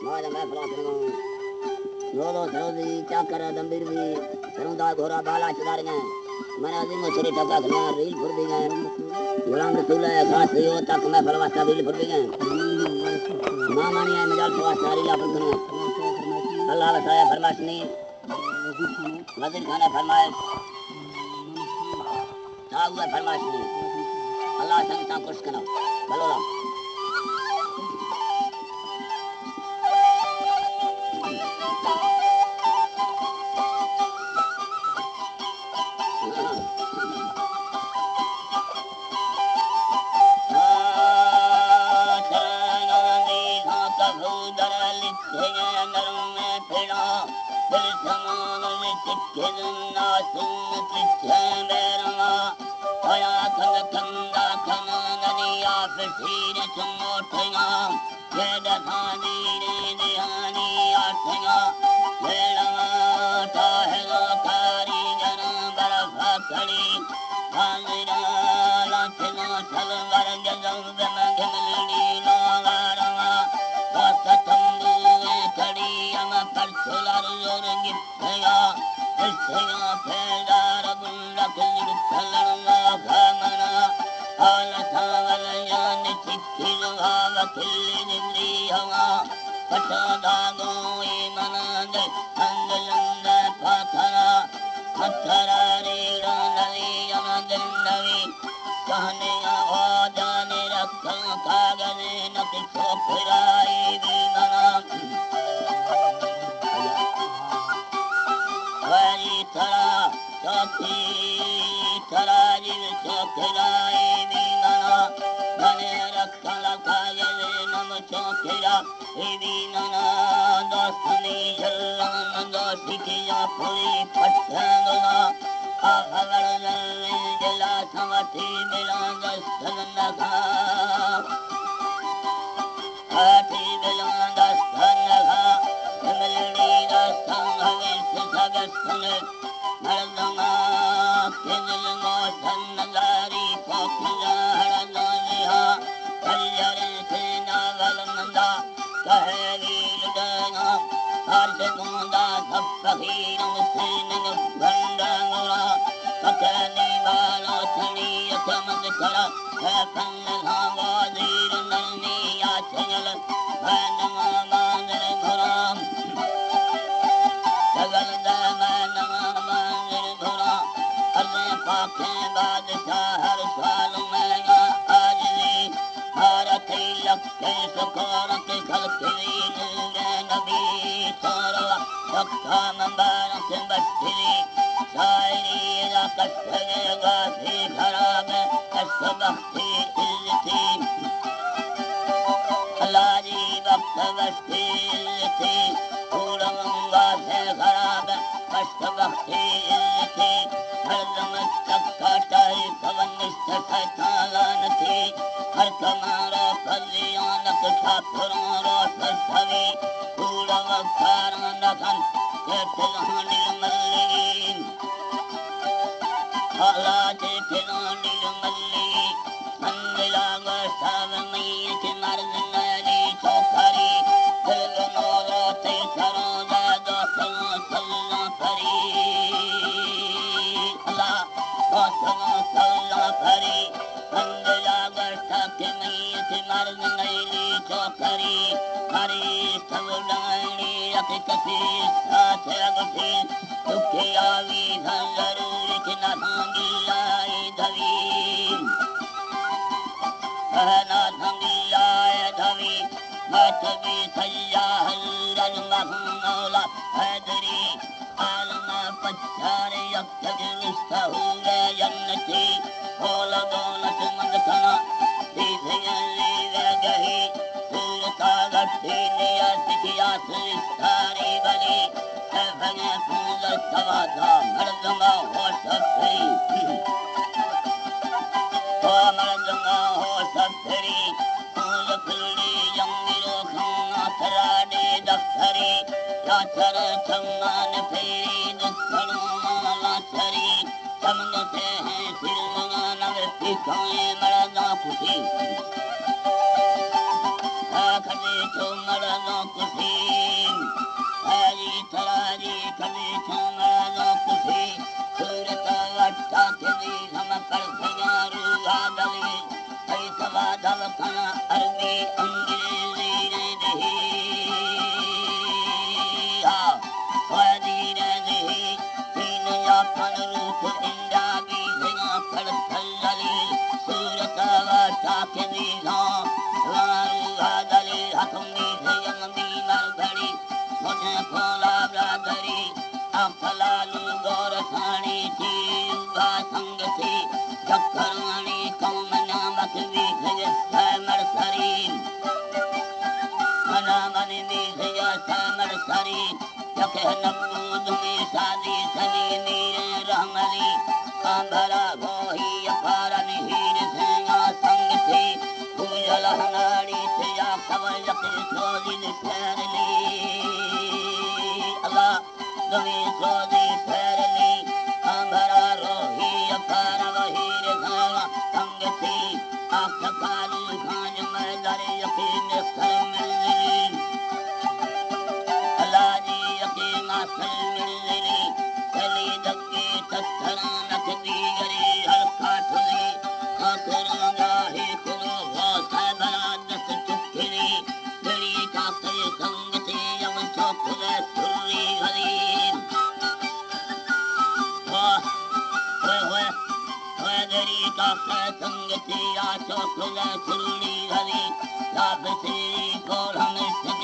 मार मैं फला करूं रोलो सरोदी चाकर दंबीर भी सरुदा घोरा बाला चदारियां मैंने अजीम छोरी टका खना रील फुर दी गए गुलाम रसूल है खास यो तक मैं फलवास्ता रील फुर दी गए मां मानी है मजाल फलवास्ता रील फुर दी अल्लाह बताया फरमाशनी वजीर खाने फरमाए था हुआ फरमाशनी अल्लाह संगता कुछ करो बलोला खुशी यमनी नरघड़ी मुझे खोला ब्रादरी अफलालू गौर साणी थी उगा संग थी चक्करवाणी कौम नामक विषय मरसरी मना मन विषय मरसरी यके नबूद में शादी सनी नीर रहमरी कांबरा भोही अपारन हीर सेना संग थी भूजल हनाड़ी से या कवल यके सोदिन फेरली अल्लाह दमी सोदी फेरली कांबरा रोही अपार वहीर सेना संग थी आख कालू खान में दरे यके मिस्तर मिलली अल्लाह जी यके मासल मिलली चली दक्के तत्थरा नकदी गरी हल्का ठुली आखिर अंगाही खुलो वो साबरा दस चुक्किली गरी काकर संग थे यम चौखले सुरी हरी गरी काकर संग थे या चौखले सुरी हरी लाभ से कोल हमें सज